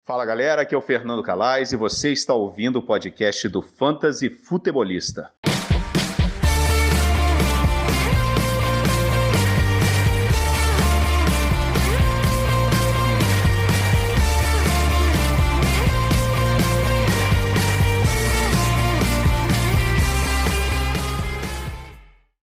Fala galera, aqui é o Fernando Calais e você está ouvindo o podcast do Fantasy Futebolista.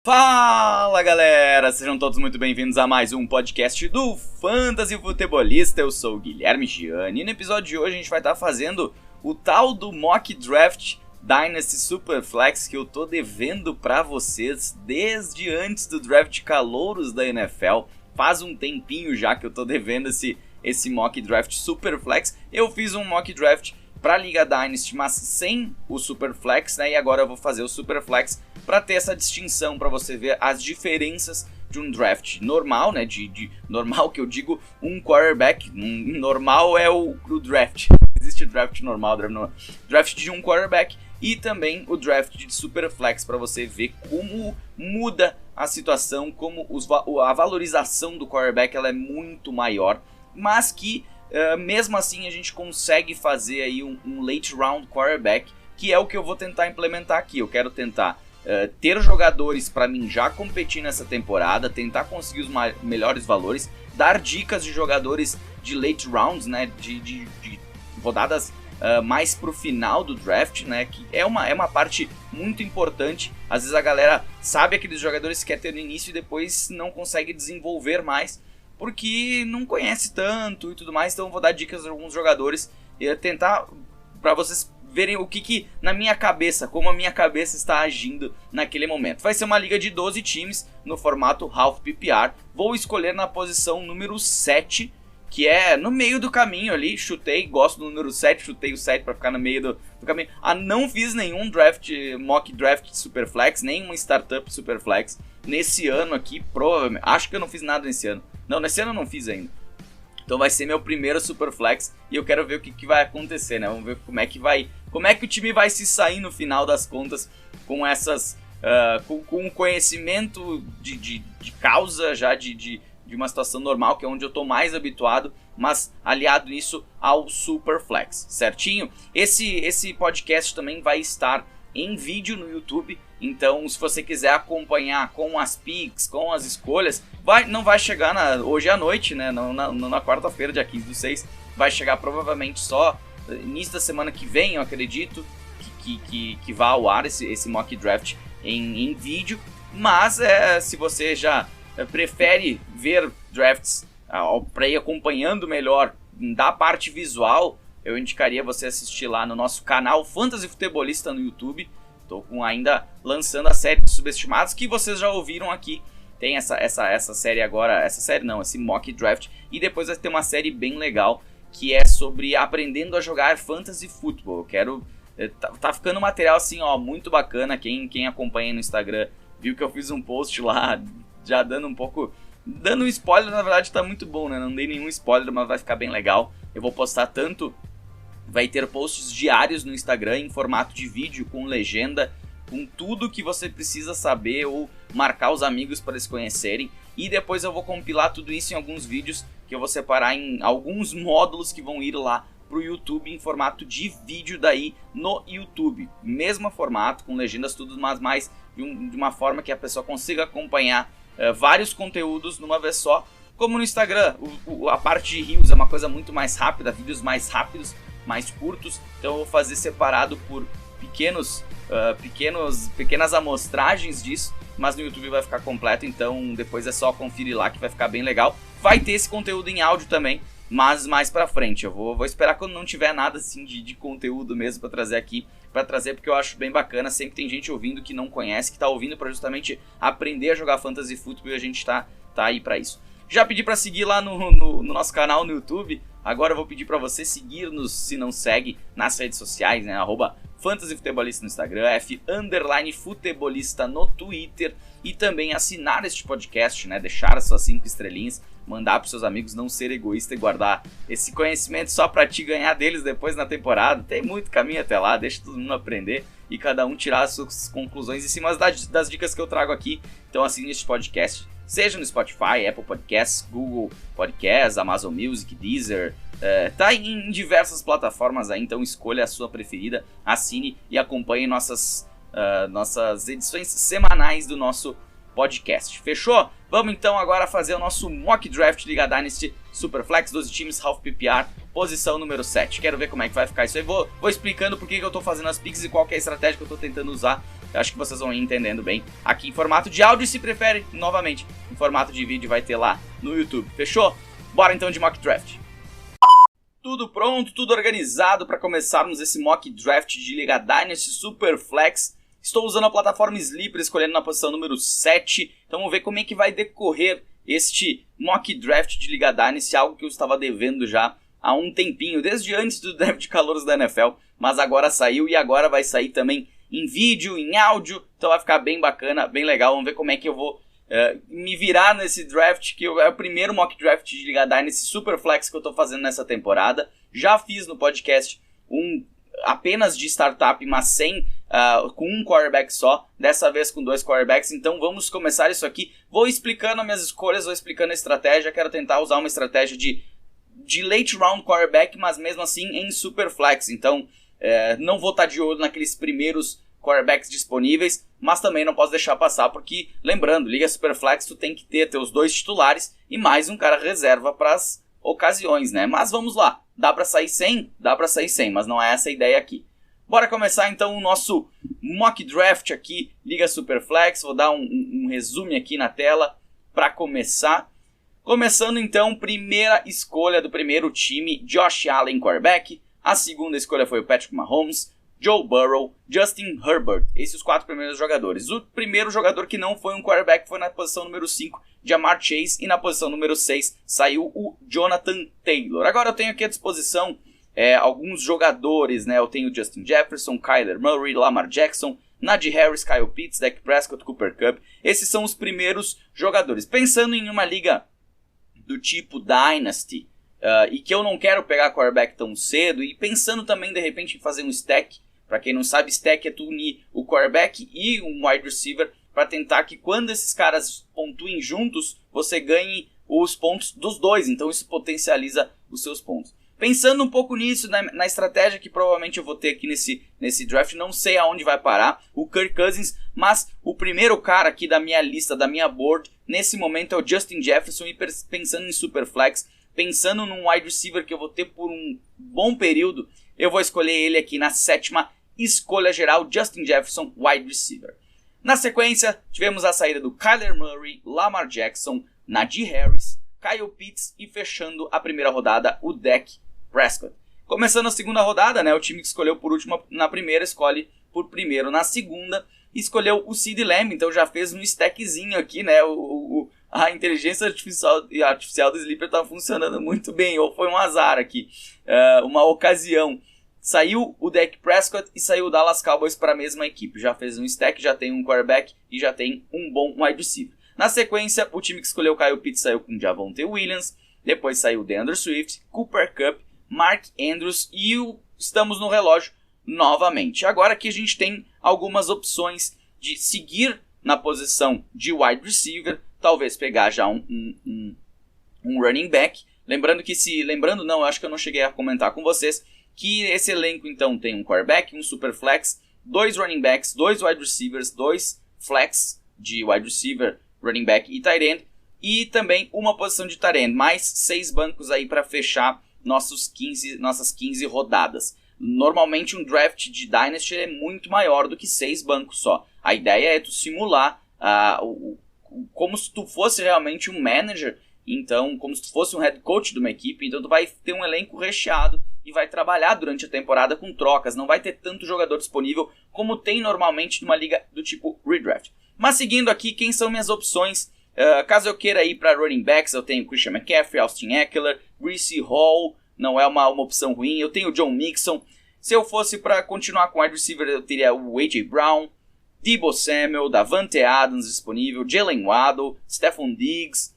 Fala galera, sejam todos muito bem-vindos a mais um podcast do Fantasy Futebolista. Eu sou o Guilherme Gianni e no episódio de hoje a gente vai estar fazendo o tal do Mock Draft Dynasty Superflex que eu tô devendo pra vocês desde antes do draft calouros da NFL. Faz um tempinho já que eu tô devendo esse Mock Draft Superflex. Eu fiz um Mock Draft pra Liga Dynasty, mas sem o Superflex, né? E agora eu vou fazer o Superflex para ter essa distinção, para você ver as diferenças de um draft normal, né? De normal que eu digo um quarterback, normal é o draft. Existe draft normal, draft de um quarterback e também o draft de Superflex para você ver como muda a situação, como a valorização do quarterback ela é muito maior, mas que mesmo assim a gente consegue fazer aí um late round quarterback, que é o que eu vou tentar implementar aqui. Eu quero tentar ter jogadores para mim já competir nessa temporada, tentar conseguir os melhores valores, dar dicas de jogadores de late rounds, né, de rodadas mais pro final do draft, né, que é uma parte muito importante. Às vezes a galera sabe aqueles jogadores que quer ter no início e depois não consegue desenvolver mais, porque não conhece tanto e tudo mais. Então eu vou dar dicas de alguns jogadores e tentar para vocês verem o que na minha cabeça, como a minha cabeça está agindo naquele momento. Vai ser uma liga de 12 times no formato Half PPR. Vou escolher na posição número 7, que é no meio do caminho ali. Chutei, gosto do número 7, chutei o 7 para ficar no meio do caminho. Não fiz nenhum mock draft Superflex, nem uma startup Superflex nesse ano aqui, provavelmente. Acho que eu não fiz nada nesse ano. Não, nesse ano eu não fiz ainda. Então vai ser meu primeiro Superflex e eu quero ver o que vai acontecer, né? Vamos ver como é que o time vai se sair no final das contas com essas... com o conhecimento de causa já de uma situação normal, que é onde eu tô mais habituado, mas aliado isso ao Superflex, certinho? Esse podcast também vai estar em vídeo no YouTube, então se você quiser acompanhar com as picks, com as escolhas, não vai chegar hoje à noite, né? Na quarta-feira, dia 15/6, vai chegar provavelmente só início da semana que vem, eu acredito, que vá ao ar esse mock draft em vídeo. Mas se você já prefere ver drafts para ir acompanhando melhor da parte visual, eu indicaria você assistir lá no nosso canal Fantasy Futebolista no YouTube. Estou ainda lançando a série de subestimados que vocês já ouviram aqui. Tem essa série agora, esse mock draft. E depois vai ter uma série bem legal que é sobre aprendendo a jogar Fantasy Football. Eu quero... Tá ficando um material assim, ó, muito bacana. Quem acompanha no Instagram viu que eu fiz um post lá já dando um spoiler. Na verdade tá muito bom, né? Não dei nenhum spoiler, mas vai ficar bem legal. Eu vou postar vai ter posts diários no Instagram em formato de vídeo, com legenda, com tudo que você precisa saber ou marcar os amigos para eles conhecerem. E depois eu vou compilar tudo isso em alguns vídeos que eu vou separar em alguns módulos que vão ir lá pro YouTube em formato de vídeo daí no YouTube. Mesmo formato, com legendas tudo, mas mais de uma forma que a pessoa consiga acompanhar vários conteúdos numa vez só. Como no Instagram, a parte de Reels é uma coisa muito mais rápida, vídeos mais rápidos, mais curtos, então eu vou fazer separado por pequenas amostragens disso, mas no YouTube vai ficar completo, então depois é só conferir lá que vai ficar bem legal. Vai ter esse conteúdo em áudio também, mas mais pra frente. Eu vou esperar quando não tiver nada assim de conteúdo mesmo pra trazer aqui, porque eu acho bem bacana. Sempre tem gente ouvindo que não conhece, que tá ouvindo pra justamente aprender a jogar Fantasy Football, e a gente tá aí pra isso. Já pedi pra seguir lá no nosso canal no YouTube. Agora eu vou pedir para você seguir-nos, se não segue, nas redes sociais, né? @fantasyfutebolista no Instagram, _futebolista no Twitter. E também assinar este podcast, né? Deixar as suas 5 estrelinhas, mandar para seus amigos, não ser egoísta e guardar esse conhecimento só para te ganhar deles depois na temporada. Tem muito caminho até lá, deixa todo mundo aprender e cada um tirar as suas conclusões em cima das dicas que eu trago aqui. Então assine este podcast seja no Spotify, Apple Podcasts, Google Podcasts, Amazon Music, Deezer, tá em diversas plataformas aí, então escolha a sua preferida, assine e acompanhe nossas edições semanais do nosso podcast. Fechou? Vamos então agora fazer o nosso Mock Draft Liga Dynasty Superflex, 12 times, Half PPR, posição número 7. Quero ver como é que vai ficar isso aí. Vou explicando por que eu tô fazendo as picks e qual que é a estratégia que eu tô tentando usar. Eu acho que vocês vão ir entendendo bem aqui em formato de áudio, e se prefere, novamente, em formato de vídeo vai ter lá no YouTube. Fechou? Bora então de Mock Draft. Tudo pronto, tudo organizado para começarmos esse Mock Draft de Liga Dynasty Superflex. Estou usando a plataforma Sleeper, escolhendo na posição número 7. Então vamos ver como é que vai decorrer este Mock Draft de Liga Dynasty, algo que eu estava devendo já há um tempinho, desde antes do draft de calouros da NFL, mas agora saiu e agora vai sair também em vídeo, em áudio, então vai ficar bem bacana, bem legal. Vamos ver como é que eu vou me virar nesse draft, que é o primeiro Mock Draft de Liga Dynasty Superflex que eu estou fazendo nessa temporada. Já fiz no podcast apenas de startup, mas sem com um quarterback só, dessa vez com 2 quarterbacks. Então vamos começar isso aqui. Vou explicando as minhas escolhas, vou explicando a estratégia. Quero tentar usar uma estratégia de late round quarterback, mas mesmo assim em Superflex. Então não vou estar de olho naqueles primeiros quarterbacks disponíveis, mas também não posso deixar passar, porque, lembrando, Liga Superflex, tu tem que ter teus 2 titulares e mais um cara reserva para as ocasiões, né? Mas vamos lá, dá para sair sem? Dá para sair sem, mas não é essa a ideia aqui. Bora começar então o nosso Mock Draft aqui, Liga Superflex. Vou dar um resumo aqui na tela para começar. Começando então, primeira escolha do primeiro time, Josh Allen, quarterback. A segunda escolha foi o Patrick Mahomes, Joe Burrow, Justin Herbert. Esses os 4 primeiros jogadores. O primeiro jogador que não foi um quarterback foi na posição número 5, Ja'Marr Chase. E na posição número 6 saiu o Jonathan Taylor. Agora eu tenho aqui à disposição alguns jogadores, né? Eu tenho Justin Jefferson, Kyler Murray, Lamar Jackson, Najee Harris, Kyle Pitts, Dak Prescott, Cooper Kupp. Esses são os primeiros jogadores. Pensando em uma liga do tipo Dynasty, e que eu não quero pegar quarterback tão cedo, e pensando também de repente em fazer um stack. Para quem não sabe, stack é tu unir o quarterback e um wide receiver para tentar que quando esses caras pontuem juntos, você ganhe os pontos dos dois. Então isso potencializa os seus pontos. Pensando um pouco nisso, na estratégia que provavelmente eu vou ter aqui nesse draft, não sei aonde vai parar o Kirk Cousins, mas o primeiro cara aqui da minha lista, da minha board, nesse momento é o Justin Jefferson. E pensando em Superflex, pensando num wide receiver que eu vou ter por um bom período, eu vou escolher ele aqui na 7ª escolha geral, Justin Jefferson, wide receiver. Na sequência, tivemos a saída do Kyler Murray, Lamar Jackson, Najee Harris, Kyle Pitts e fechando a primeira rodada, o Dak Prescott. Começando a segunda rodada, né, o time que escolheu por último na primeira escolhe por primeiro na segunda, escolheu o CeeDee Lamb, então já fez um stackzinho aqui, né, a inteligência artificial do Sleeper está funcionando muito bem, ou foi um azar aqui, uma ocasião. Saiu o Dak Prescott e saiu o Dallas Cowboys para a mesma equipe. Já fez um stack, já tem um quarterback e já tem um bom wide receiver. Na sequência, o time que escolheu o Kyle Pitts saiu com Javonte Williams. Depois saiu o DeAndre Swift, Cooper Kupp, Mark Andrews e estamos no relógio novamente. Agora aqui a gente tem algumas opções de seguir na posição de wide receiver. Talvez pegar já um running back. Lembrando não, eu acho que eu não cheguei a comentar com vocês, que esse elenco então tem um quarterback, um superflex, 2 running backs, 2 wide receivers, 2 flex de wide receiver, running back e tight end, e também uma posição de tight end, mais 6 bancos aí para fechar nossas 15 rodadas. Normalmente um draft de Dynasty é muito maior do que 6 bancos só. A ideia é tu simular como se tu fosse realmente um manager, então como se tu fosse um head coach de uma equipe, então tu vai ter um elenco recheado e vai trabalhar durante a temporada com trocas, não vai ter tanto jogador disponível como tem normalmente numa liga do tipo redraft. Mas seguindo aqui, quem são minhas opções? Caso eu queira ir para running backs, eu tenho Christian McCaffrey, Austin Eckler, Breece Hall, não é uma opção ruim, eu tenho John Mixon. Se eu fosse para continuar com wide receiver, eu teria o A.J. Brown, Deebo Samuel, Davante Adams disponível, Jalen Waddle, Stephon Diggs,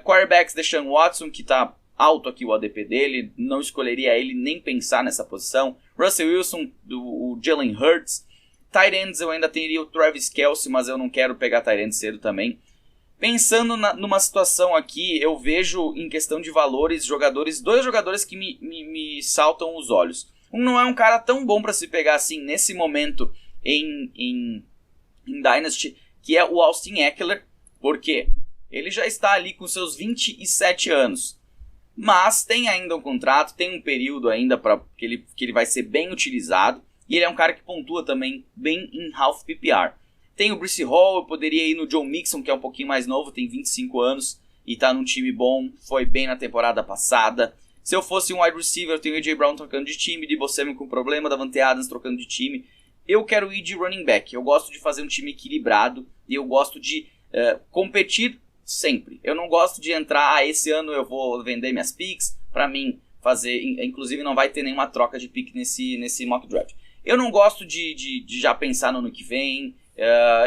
quarterbacks Deshaun Watson, que está alto aqui o ADP dele, não escolheria ele nem pensar nessa posição. Russell Wilson, o Jalen Hurts. Tight ends eu ainda teria o Travis Kelce, mas eu não quero pegar tight end cedo também. Pensando numa situação aqui, eu vejo em questão de valores, dois jogadores que me saltam os olhos. Um não é um cara tão bom para se pegar assim nesse momento em Dynasty, que é o Austin Ekeler, porque ele já está ali com seus 27 anos, mas tem ainda um contrato, tem um período ainda que ele vai ser bem utilizado, e ele é um cara que pontua também bem em half PPR. Tem o Brice Hall, eu poderia ir no Joe Mixon, que é um pouquinho mais novo, tem 25 anos e tá num time bom, foi bem na temporada passada. Se eu fosse um wide receiver, eu tenho o AJ Brown trocando de time, Deebo Samuel com problema, Davante Adams trocando de time. Eu quero ir de running back, eu gosto de fazer um time equilibrado e eu gosto de competir sempre. Eu não gosto de entrar, esse ano eu vou vender minhas picks, pra mim fazer, inclusive não vai ter nenhuma troca de pick nesse mock draft. Eu não gosto de já pensar no ano que vem.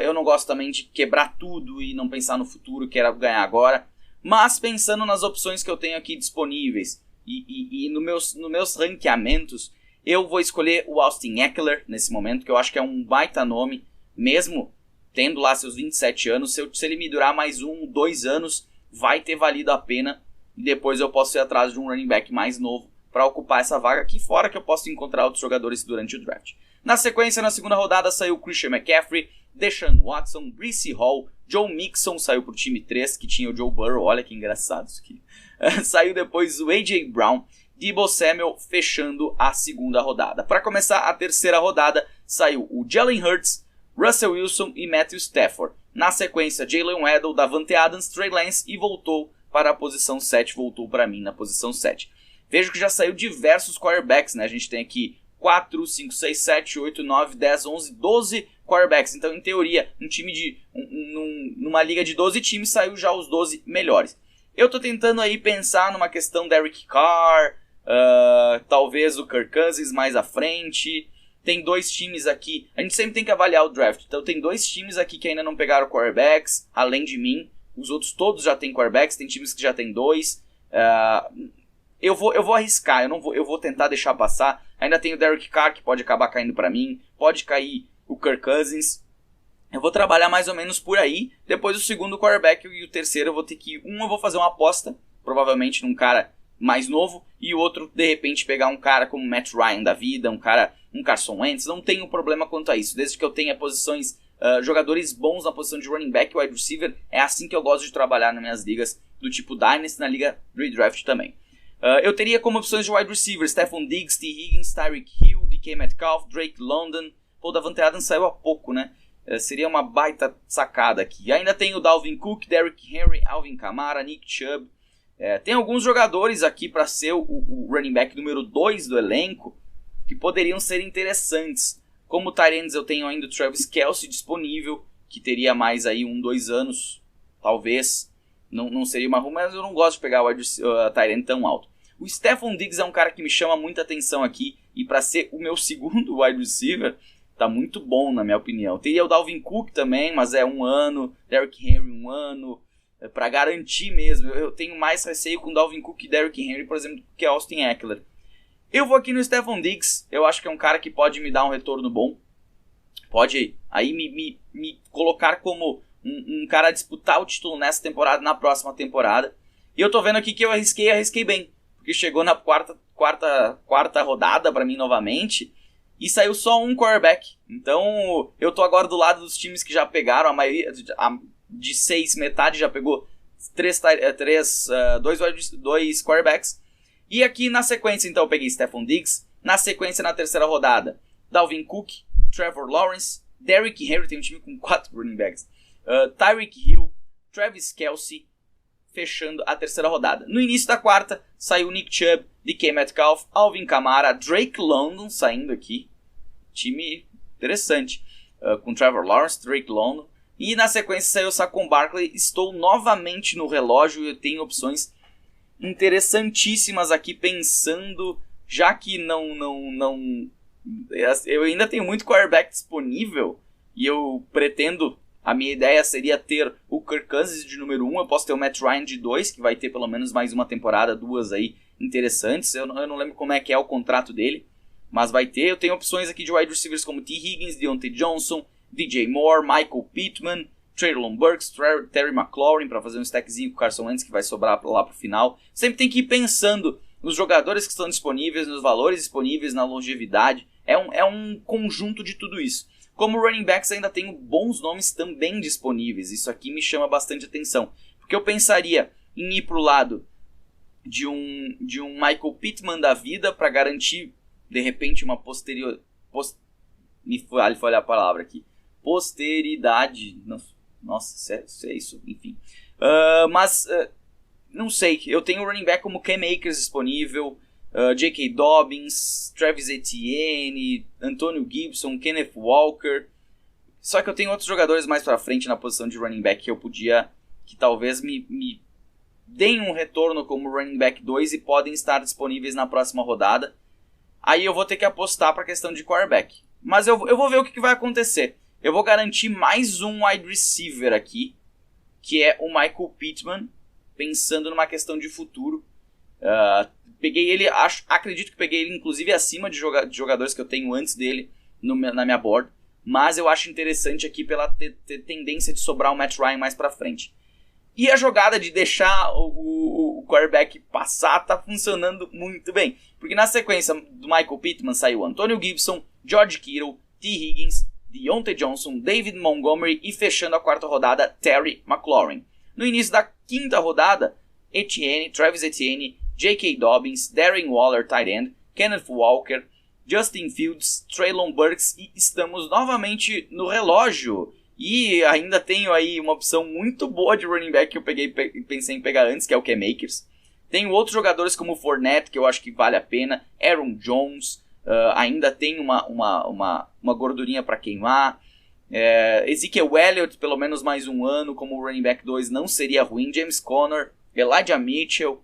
Eu não gosto também de quebrar tudo e não pensar no futuro, quero ganhar agora. Mas pensando nas opções que eu tenho aqui disponíveis e nos meus ranqueamentos, eu vou escolher o Austin Ekeler nesse momento, que eu acho que é um baita nome, mesmo tendo lá seus 27 anos. Se ele me durar mais 2 anos, vai ter valido a pena. E depois eu posso ir atrás de um running back mais novo para ocupar essa vaga aqui, fora que eu posso encontrar outros jogadores durante o draft. Na sequência, na segunda rodada, saiu Christian McCaffrey, Deshaun Watson, Brice Hall, Joe Mixon saiu pro time 3, que tinha o Joe Burrow, olha que engraçado isso aqui. Saiu depois o AJ Brown, Deebo Samuel fechando a segunda rodada. Para começar a terceira rodada, saiu o Jalen Hurts, Russell Wilson e Matthew Stafford. Na sequência, Jalen Waddle, Davante Adams, Trey Lance e voltou para a posição 7, voltou para mim na posição 7. Vejo que já saiu diversos quarterbacks, né? A gente tem aqui 4, 5, 6, 7, 8, 9, 10, 11, 12 quarterbacks. Então, em teoria, numa liga de 12 times, saiu já os 12 melhores. Eu tô tentando aí pensar numa questão Derek Carr, talvez o Kirk Cousins mais à frente. Tem 2 times aqui, a gente sempre tem que avaliar o draft. Então, tem 2 times aqui que ainda não pegaram quarterbacks, além de mim. Os outros todos já têm quarterbacks, tem times que já tem 2. Eu vou arriscar, eu vou tentar deixar passar. Ainda tem o Derek Carr, que pode acabar caindo pra mim. Pode cair o Kirk Cousins. Eu vou trabalhar mais ou menos por aí. Depois o segundo quarterback e o terceiro eu vou ter que... eu vou fazer uma aposta, provavelmente num cara mais novo. E o outro, de repente, pegar um cara como Matt Ryan da vida, um Carson Wentz. Não tenho problema quanto a isso. Desde que eu tenha posições, jogadores bons na posição de running back e wide receiver. É assim que eu gosto de trabalhar nas minhas ligas do tipo Dynasty, na liga Redraft também. Eu teria como opções de wide receiver Stephon Diggs, T. Higgins, Tyreek Hill, DK Metcalf, Drake London. Pô, Davante Adams saiu há pouco, né? Seria uma baita sacada aqui. Ainda tem o Dalvin Cook, Derrick Henry, Alvin Kamara, Nick Chubb. Tem alguns jogadores aqui para ser o running back número 2 do elenco que poderiam ser interessantes. Como tight ends eu tenho ainda o Travis Kelce disponível, que teria mais aí 2 anos, talvez. Não seria uma ruma, mas eu não gosto de pegar o tight end tão alto. O Stephon Diggs é um cara que me chama muita atenção aqui, e para ser o meu segundo wide receiver, tá muito bom na minha opinião. Teria o Dalvin Cook também, mas é 1 ano, Derrick Henry 1 ano, para garantir mesmo. Eu tenho mais receio com Dalvin Cook e Derrick Henry, por exemplo, que Austin Ekeler. Eu vou aqui no Stephon Diggs, eu acho que é um cara que pode me dar um retorno bom, pode aí me colocar como um cara a disputar o título nessa temporada, na próxima temporada. E eu tô vendo aqui que eu arrisquei bem, porque chegou na quarta rodada pra mim novamente, e saiu só um quarterback. Então eu tô agora do lado dos times que já pegaram, a maioria de 6, metade já pegou 2 quarterbacks. E aqui na sequência então eu peguei Stephon Diggs, na sequência na terceira rodada Dalvin Cook, Trevor Lawrence, Derrick Henry, tem um time com 4 running backs, Tyreek Hill, Travis Kelce, fechando a terceira rodada. No início da quarta, saiu Nick Chubb, DK Metcalf, Alvin Kamara, Drake London saindo aqui. Time interessante. Com Trevor Lawrence, Drake London. E na sequência saiu Saquon Barkley. Estou novamente no relógio e eu tenho opções interessantíssimas aqui, pensando, já que eu ainda tenho muito quarterback disponível e eu pretendo... A minha ideia seria ter o Kirk Cousins de número 1, eu posso ter o Matt Ryan de 2, que vai ter pelo menos mais uma temporada, 2 aí interessantes. Eu não lembro como é que é o contrato dele, mas vai ter. Eu tenho opções aqui de wide receivers como T. Higgins, Deontay Johnson, DJ Moore, Michael Pittman Treylon Burks, Terry McLaurin para fazer um stackzinho com o Carson Wentz que vai sobrar lá pro final. Sempre tem que ir pensando nos jogadores que estão disponíveis, nos valores disponíveis, na longevidade. É um conjunto de tudo isso. Como running backs ainda tenho bons nomes também disponíveis. Isso aqui me chama bastante atenção. Porque eu pensaria em ir pro lado de um Michael Pittman da vida para garantir, de repente, uma me falha a palavra aqui. Posteridade. Nossa, é isso. Enfim. Não sei. Eu tenho o running back como Cam Akers disponível. J.K. Dobbins, Travis Etienne, Antonio Gibson, Kenneth Walker. Só que eu tenho outros jogadores mais pra frente na posição de running back que talvez me deem um retorno como running back 2 e podem estar disponíveis na próxima rodada. Aí eu vou ter que apostar pra questão de quarterback. Mas eu vou ver o que vai acontecer. Eu vou garantir mais um wide receiver aqui, que é o Michael Pittman, pensando numa questão de futuro. Peguei ele, acredito que peguei ele inclusive acima de jogadores que eu tenho antes dele na minha board, mas eu acho interessante aqui pela tendência de sobrar o Matt Ryan mais pra frente. E a jogada de deixar o quarterback passar tá funcionando muito bem, porque na sequência do Michael Pittman saiu Antonio Gibson, George Kittle, T. Higgins, Deontay Johnson, David Montgomery e fechando a quarta rodada, Terry McLaurin. No início da quinta rodada, Travis Etienne, J.K. Dobbins, Darren Waller, tight end, Kenneth Walker, Justin Fields, Treylon Burks e estamos novamente no relógio. E ainda tenho aí uma opção muito boa de running back que eu pensei em pegar antes, que é o Cam Akers. Tenho outros jogadores como o Fournette, que eu acho que vale a pena, Aaron Jones, ainda tem uma gordurinha para queimar. Ezekiel Elliott, pelo menos mais um ano como running back 2 não seria ruim. James Conner, Elijah Mitchell.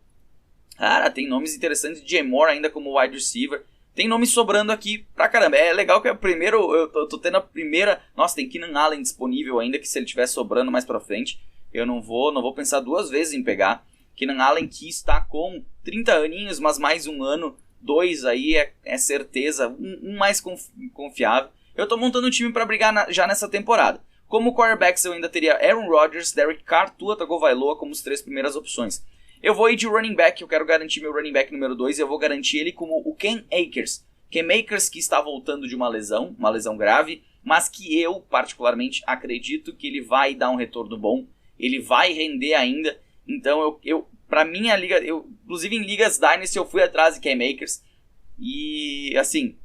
Cara, tem nomes interessantes. DJ Moore ainda como wide receiver. Tem nomes sobrando aqui pra caramba. É legal que eu tô tendo a primeira... Nossa, tem Keenan Allen disponível ainda, que se ele estiver sobrando mais pra frente, eu não vou pensar duas vezes em pegar. Keenan Allen que está com 30 aninhos, mas mais um ano, 2 aí é certeza, um mais confiável. Eu tô montando um time pra brigar já nessa temporada. Como quarterbacks eu ainda teria Aaron Rodgers, Derek Carr, Tua Tagovailoa como as 3 primeiras opções. Eu vou ir de running back, eu quero garantir meu running back número 2 e eu vou garantir ele como o Cam Akers. Cam Akers que está voltando de uma lesão grave, mas que eu particularmente acredito que ele vai dar um retorno bom, ele vai render ainda. Então pra minha liga, inclusive em ligas Dynasty eu fui atrás de Cam Akers e assim,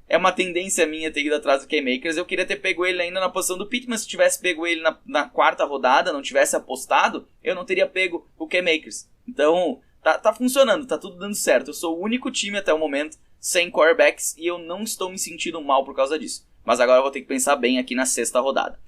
é uma tendência minha ter ido atrás do Cam Akers. Eu queria ter pego ele ainda na posição do Pittman. Se tivesse pego ele na quarta rodada, não tivesse apostado, eu não teria pego o Cam Akers. Então, tá funcionando, tá tudo dando certo. Eu sou o único time até o momento sem quarterbacks e eu não estou me sentindo mal por causa disso. Mas agora eu vou ter que pensar bem aqui na sexta rodada.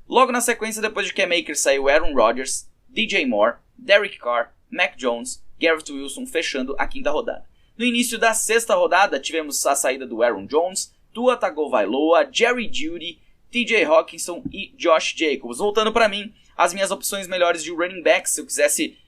Logo na sequência, depois de Cam Akers, saiu Aaron Rodgers, DJ Moore, Derek Carr, Mac Jones, Garrett Wilson, fechando a quinta rodada. No início da sexta rodada, tivemos a saída do Aaron Jones, Tua Tagovailoa, Jerry Jeudy, TJ Hawkinson e Josh Jacobs. Voltando para mim, as minhas opções melhores de running backs, se eu quisesse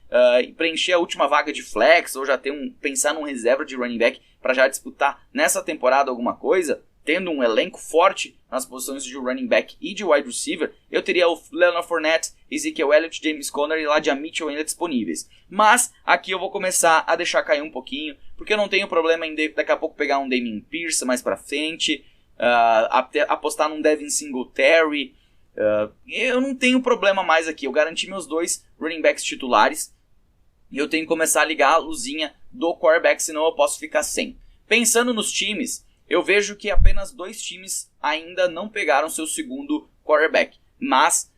preencher a última vaga de flex, ou já pensar num reserva de running back para já disputar nessa temporada alguma coisa, tendo um elenco forte nas posições de running back e de wide receiver, eu teria o Leonard Fournette, Ezekiel Elliott, James Conner e Elijah Mitchell ainda disponíveis. Mas aqui eu vou começar a deixar cair um pouquinho, porque eu não tenho problema em daqui a pouco pegar um Dameon Pierce mais pra frente, apostar num Devin Singletary. Eu não tenho problema mais aqui, eu garanti meus 2 running backs titulares e eu tenho que começar a ligar a luzinha do quarterback, senão eu posso ficar sem. Pensando nos times, eu vejo que apenas 2 times ainda não pegaram seu segundo quarterback. Mas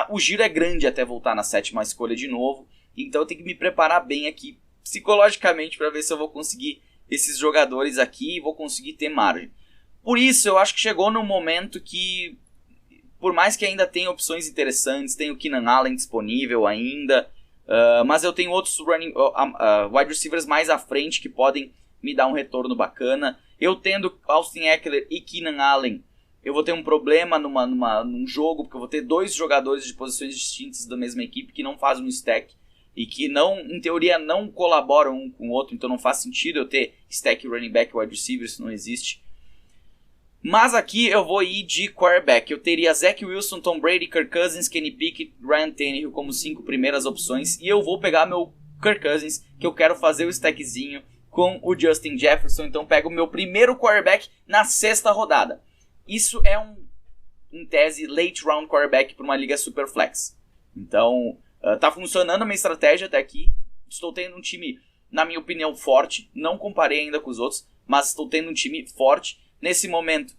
o giro é grande até voltar na 7ª escolha de novo. Então eu tenho que me preparar bem aqui psicologicamente para ver se eu vou conseguir esses jogadores aqui e vou conseguir ter margem. Por isso eu acho que chegou num momento que, por mais que ainda tenha opções interessantes, tem o Keenan Allen disponível ainda, mas eu tenho outros wide receivers mais à frente que podem me dar um retorno bacana. Eu tendo Austin Ekeler e Keenan Allen, eu vou ter um problema num jogo, porque eu vou ter 2 jogadores de posições distintas da mesma equipe que não fazem um stack e que não, em teoria, não colaboram um com o outro, então não faz sentido eu ter stack running back e wide receiver, isso não existe. Mas aqui eu vou ir de quarterback. Eu teria Zach Wilson, Tom Brady, Kirk Cousins, Kenny Pickett, Ryan Tannehill como 5 primeiras opções. E eu vou pegar meu Kirk Cousins, que eu quero fazer o stackzinho com o Justin Jefferson. Então pego o meu primeiro quarterback na 6ª rodada. Isso é em tese, late round quarterback para uma liga super flex. Então, tá funcionando a minha estratégia até aqui. Estou tendo um time, na minha opinião, forte. Não comparei ainda com os outros, mas estou tendo um time forte. Nesse momento,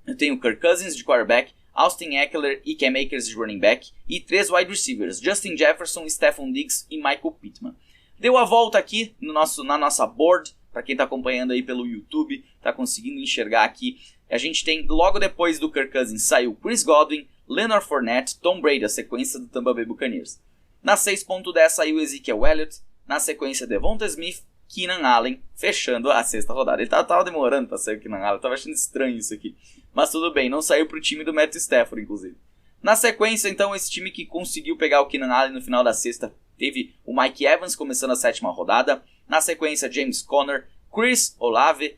eu tenho Kirk Cousins de quarterback, Austin Eckler e Cam Akers de running back e 3 wide receivers, Justin Jefferson, Stephon Diggs e Michael Pittman. Deu a volta aqui na nossa board, para quem está acompanhando aí pelo YouTube, está conseguindo enxergar aqui. A gente tem, logo depois do Kirk Cousins, saiu Chris Godwin, Leonard Fournette, Tom Brady, a sequência do Tampa Bay Buccaneers. Na 6.10 saiu Ezekiel Elliott, na sequência Devonta Smith, Keenan Allen, fechando a 6ª rodada. Ele tava demorando pra sair o Keenan Allen, tava achando estranho isso aqui. Mas tudo bem, não saiu pro time do Matthew Stafford, inclusive. Na sequência, então, esse time que conseguiu pegar o Keenan Allen no final da 6ª, teve o Mike Evans começando a 7ª rodada. Na sequência, James Conner, Chris Olave,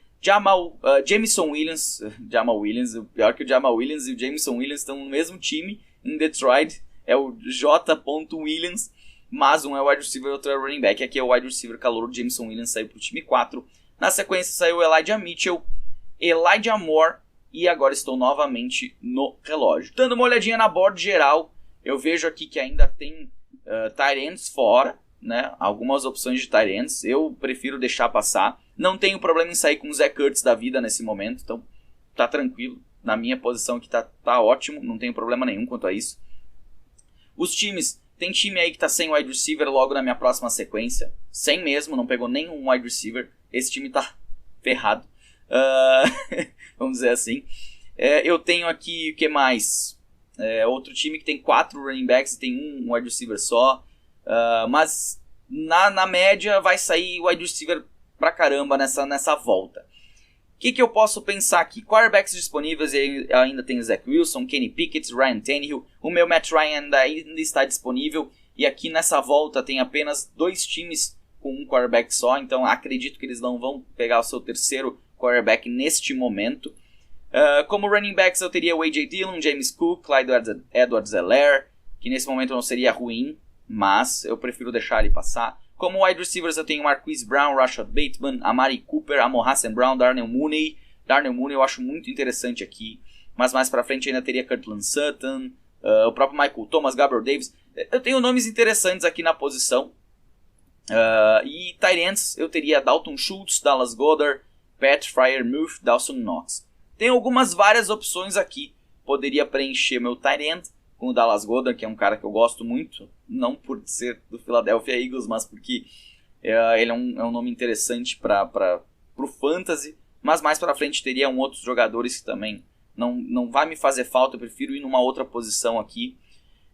Jameson Williams. O pior que o Jamal Williams e o Jameson Williams estão no mesmo time em Detroit. É o J. Williams. Mas um é wide receiver e outro é running back. Aqui é o wide receiver calouro. Jameson Williams saiu para o time 4. Na sequência saiu Elijah Mitchell, Elijah Moore. E agora estou novamente no relógio. Dando uma olhadinha na board geral, eu vejo aqui que ainda tem tight ends fora, né? Algumas opções de tight ends. Eu prefiro deixar passar. Não tenho problema em sair com o Zach Ertz da vida nesse momento. Então tá tranquilo. Na minha posição aqui tá ótimo. Não tenho problema nenhum quanto a isso. Os times... Tem time aí que tá sem wide receiver logo na minha próxima sequência. Sem mesmo, não pegou nenhum wide receiver. Esse time tá ferrado. Vamos dizer assim. Eu tenho aqui, o que mais? Outro time que tem 4 running backs e tem um wide receiver só. Mas na média vai sair wide receiver pra caramba nessa volta. O que eu posso pensar aqui? Quarterbacks disponíveis, eu ainda tenho Zach Wilson, Kenny Pickett, Ryan Tannehill. O meu Matt Ryan ainda está disponível. E aqui nessa volta tem apenas 2 times com um quarterback só. Então acredito que eles não vão pegar o seu terceiro quarterback neste momento. Como running backs eu teria o A.J. Dillon, James Cook, Clyde Edwards-Helaire, que nesse momento não seria ruim, mas eu prefiro deixar ele passar. Como wide receivers eu tenho Marquise Brown, Rashad Bateman, Amari Cooper, Amon-Ra St. Brown, Darnell Mooney. Darnell Mooney eu acho muito interessante aqui, mas mais pra frente ainda teria Courtland Sutton, o próprio Michael Thomas, Gabriel Davis. Eu tenho nomes interessantes aqui na posição. E tight ends eu teria Dalton Schultz, Dallas Goedert, Pat Freiermuth, Dawson Knox. Tem várias opções aqui. Poderia preencher meu tight end com o Dallas Goedert, que é um cara que eu gosto muito, não por ser do Philadelphia Eagles, mas porque ele é um nome interessante para o fantasy, mas mais para frente teria outros jogadores que também não vai me fazer falta, eu prefiro ir numa outra posição aqui.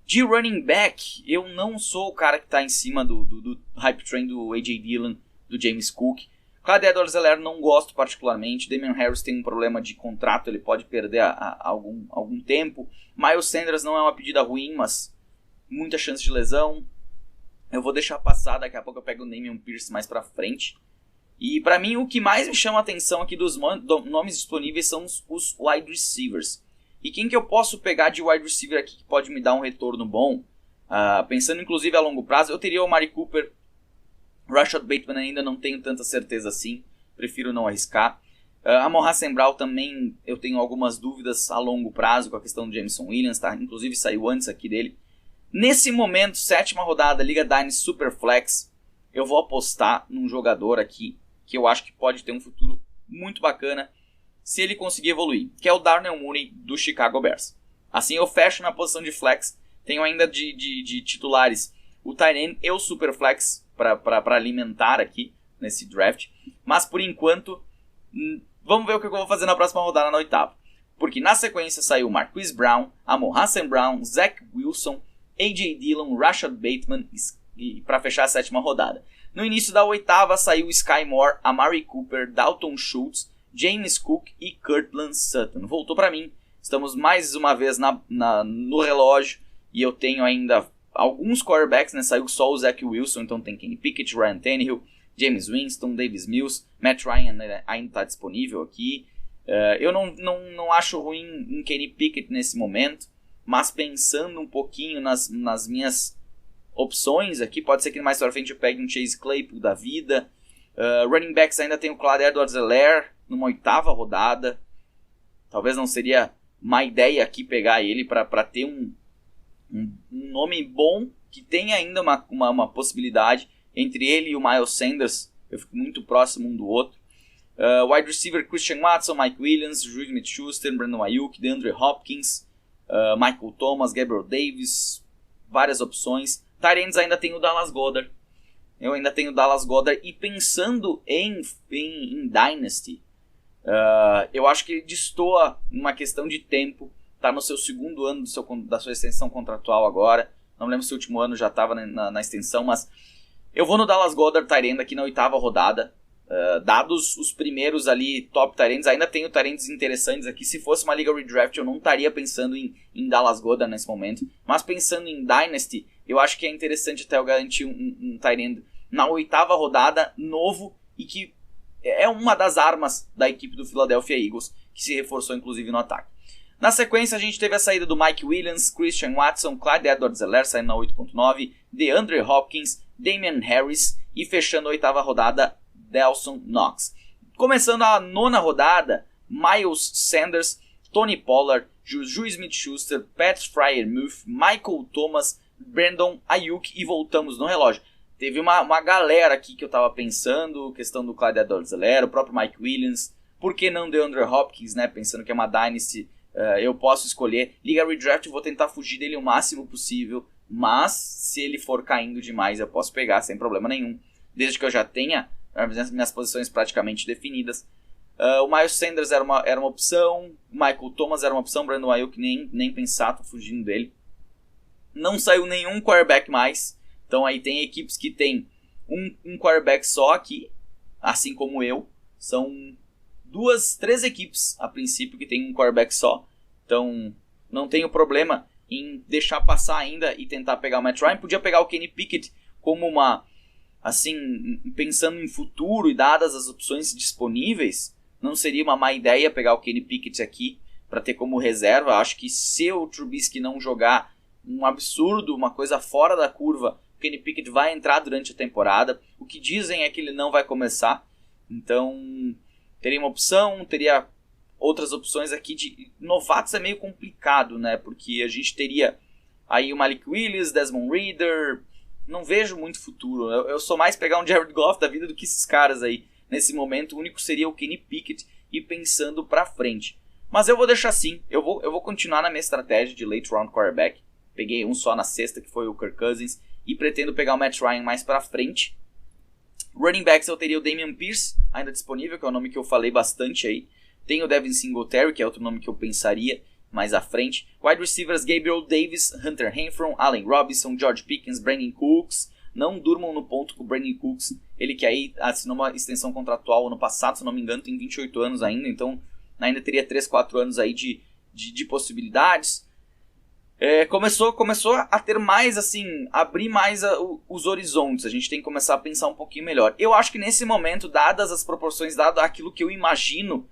De running back, eu não sou o cara que está em cima do hype train do A.J. Dillon, do James Cook. Clyde Edwards-Helaire não gosto particularmente. Damian Harris tem um problema de contrato, ele pode perder algum tempo. Miles Sanders não é uma pedida ruim, mas muita chance de lesão. Eu vou deixar passar, daqui a pouco eu pego o Namian Pierce mais pra frente. E pra mim o que mais me chama a atenção aqui dos nomes disponíveis são os wide receivers. E quem que eu posso pegar de wide receiver aqui que pode me dar um retorno bom? Pensando inclusive a longo prazo, eu teria o Amari Cooper. Rashad Bateman ainda não tenho tanta certeza assim, prefiro não arriscar. Amon-Ra St. Brown também eu tenho algumas dúvidas a longo prazo com a questão do Jameson Williams, tá? Inclusive saiu antes aqui dele. Nesse momento, 7ª rodada, Liga Dynasty Superflex, eu vou apostar num jogador aqui que eu acho que pode ter um futuro muito bacana se ele conseguir evoluir, que é o Darnell Mooney do Chicago Bears. Assim eu fecho minha posição de flex, tenho ainda de titulares o tight end e o Superflex para alimentar aqui nesse draft, mas por enquanto vamos ver o que eu vou fazer na próxima rodada, na 8ª. Porque na sequência saiu Marquise Brown, Amon-Ra St. Brown, Zach Wilson, A.J. Dillon, Rashad Bateman e para fechar a 7ª rodada. No início da 8ª saiu Sky Moore, Amari Cooper, Dalton Schultz, James Cook e Courtland Sutton. Voltou para mim. Estamos mais uma vez no relógio e eu tenho ainda alguns quarterbacks, né? Saiu só o Zach Wilson, então tem Kenny Pickett, Ryan Tannehill, James Winston, Davis Mills, Matt Ryan ainda está disponível aqui. Eu não acho ruim em Kenny Pickett nesse momento, mas pensando um pouquinho nas minhas opções aqui, pode ser que mais pra frente eu pegue um Chase Claypool da vida. Running backs ainda tem o Clyde Edwards-Helaire numa 8ª rodada. Talvez não seria má ideia aqui pegar ele para ter um nome bom, que tem ainda uma possibilidade entre ele e o Miles Sanders. Eu fico muito próximo um do outro. Wide receiver Christian Watson, Mike Williams, Juju Smith-Schuster, Brandon Ayuk, DeAndre Hopkins, Michael Thomas, Gabriel Davis, várias opções. Tight ends ainda tem o Dallas Goedert. Eu ainda tenho o Dallas Goedert. E pensando em Dynasty, eu acho que ele destoa numa questão de tempo. Está no seu 2º ano da sua extensão contratual agora. Não lembro se o último ano já estava na extensão, mas eu vou no Dallas Goedert tight end aqui na 8ª rodada. Dados os primeiros ali top tight ends, ainda tenho tight ends interessantes aqui. Se fosse uma liga redraft, eu não estaria pensando em Dallas Goedert nesse momento. Mas pensando em Dynasty, eu acho que é interessante até eu garantir um tight end na 8ª rodada, novo, e que é uma das armas da equipe do Philadelphia Eagles, que se reforçou inclusive no ataque. Na sequência, a gente teve a saída do Mike Williams, Christian Watson, Clyde Edwards-Helaire saindo na 8.9, DeAndre Hopkins, Damian Harris e fechando a 8ª rodada, Dawson Knox. Começando a 9ª rodada, Miles Sanders, Tony Pollard, Juju Smith-Schuster, Pat Freiermuth, Michael Thomas, Brandon Ayuk e voltamos no relógio. Teve uma galera aqui que eu tava pensando, questão do Clyde Edwards-Helaire, o próprio Mike Williams, por que não DeAndre Hopkins, né? Pensando que é uma Dynasty, eu posso escolher. Liga Redraft, vou tentar fugir dele o máximo possível, mas se ele for caindo demais eu posso pegar sem problema nenhum, desde que eu já tenha as minhas posições praticamente definidas. O Miles Sanders era uma opção, o Michael Thomas era uma opção, Brandon Ayuk nem pensar, tô fugindo dele. Não saiu nenhum quarterback mais, então aí tem equipes que tem um quarterback só aqui, assim como eu. São 3 equipes a princípio que tem um quarterback só, então não tenho problema em deixar passar ainda e tentar pegar o Matt Ryan. Podia pegar o Kenny Pickett como assim, pensando em futuro e dadas as opções disponíveis, não seria uma má ideia pegar o Kenny Pickett aqui para ter como reserva. Acho que se o Trubisky não jogar um absurdo, uma coisa fora da curva, o Kenny Pickett vai entrar durante a temporada. O que dizem é que ele não vai começar, então teria uma opção, teria outras opções aqui de novatos. É meio complicado, né? Porque a gente teria aí o Malik Willis, Desmond Ridder. Não vejo muito futuro. Eu sou mais pegar um Jared Goff da vida do que esses caras aí. Nesse momento, o único seria o Kenny Pickett e pensando pra frente. Mas eu vou deixar assim. Eu vou continuar na minha estratégia de late round quarterback. Peguei um só na 6ª, que foi o Kirk Cousins. E pretendo pegar o Matt Ryan mais pra frente. Running backs eu teria o Dameon Pierce, ainda disponível, que é o nome que eu falei bastante aí. Tem o Devin Singletary, que é outro nome que eu pensaria mais à frente. Wide receivers Gabriel Davis, Hunter Renfrow, Allen Robinson, George Pickens, Brandon Cooks. Não durmam no ponto com o Brandon Cooks. Ele que aí assinou uma extensão contratual ano passado, se não me engano, tem 28 anos ainda. Então ainda teria 3, 4 anos aí de possibilidades. Começou a ter mais, assim, abrir mais os horizontes. A gente tem que começar a pensar um pouquinho melhor. Eu acho que nesse momento, dadas as proporções, dado aquilo que eu imagino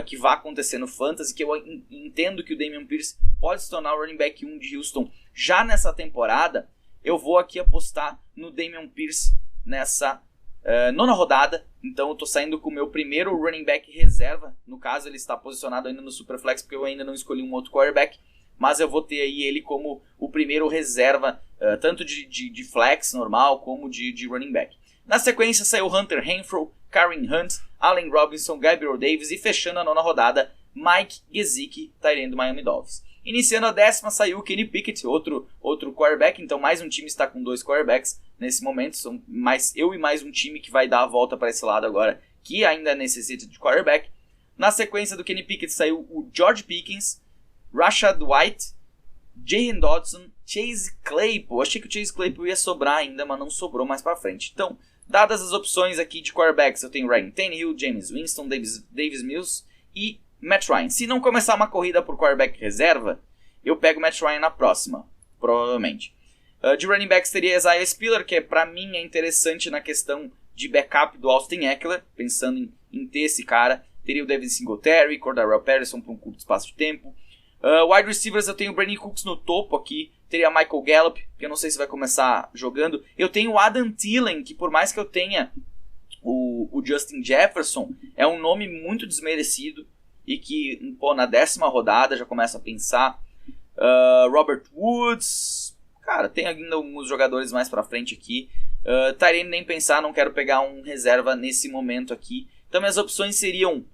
que vai acontecer no Fantasy, que eu entendo que o Dameon Pierce pode se tornar o running back 1 de Houston já nessa temporada, eu vou aqui apostar no Dameon Pierce nessa 9ª rodada. Então eu tô saindo com o meu primeiro running back reserva. No caso ele está posicionado ainda no Superflex, porque eu ainda não escolhi um outro quarterback, mas eu vou ter aí ele como o primeiro reserva, tanto de flex normal como de running back. Na sequência saiu Hunter Renfrow, Karen Hunt, Allen Robinson, Gabriel Davis e fechando a 9ª rodada, Mike Gesicki, tight end do Miami Dolphins. Iniciando a 10ª saiu o Kenny Pickett, outro quarterback, então mais um time está com 2 quarterbacks nesse momento, são eu e mais um time que vai dar a volta para esse lado agora, que ainda necessita de quarterback. Na sequência do Kenny Pickett saiu o George Pickens, Rashad White, Jahan Dodson, Chase Claypool. Achei que o Chase Claypool ia sobrar ainda, mas não sobrou mais para frente. Então, dadas as opções aqui de quarterbacks, eu tenho Ryan Tannehill, James Winston, Davis Mills e Matt Ryan. Se não começar uma corrida por quarterback reserva, eu pego Matt Ryan na próxima, provavelmente. De running backs teria Isaiah Spiller, que para mim é interessante na questão de backup do Austin Eckler, pensando em ter esse cara. teria o Devin Singletary, Cordarrelle Patterson por um curto espaço de tempo. Wide receivers, eu tenho o Brandon Cooks no topo aqui, teria Michael Gallup, que eu não sei se vai começar jogando. Eu tenho o Adam Thielen, que por mais que eu tenha o Justin Jefferson, é um nome muito desmerecido e que, na 10ª rodada já começa a pensar. Robert Woods, cara, tem ainda alguns jogadores mais pra frente aqui. Tight end nem pensar, não quero pegar um reserva nesse momento aqui. Então minhas opções seriam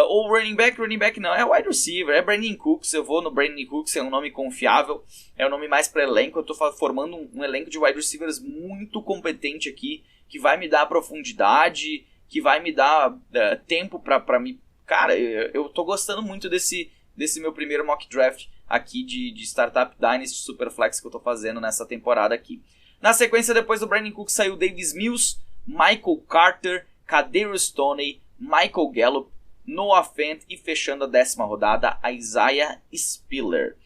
ou running back não, é wide receiver, é Brandon Cooks. Eu vou no Brandon Cooks, é um nome confiável, é um nome mais para elenco. Eu tô formando um elenco de wide receivers muito competente aqui, que vai me dar profundidade, que vai me dar tempo pra me... Cara, eu tô gostando muito desse meu primeiro mock draft aqui de Startup Dynasty Superflex que eu tô fazendo nessa temporada aqui. Na sequência, depois do Brandon Cooks, saiu Davis Mills, Michael Carter, Kadarius Toney, Michael Gallup, Noah Fant e fechando a 10ª rodada, Isaiah Spiller.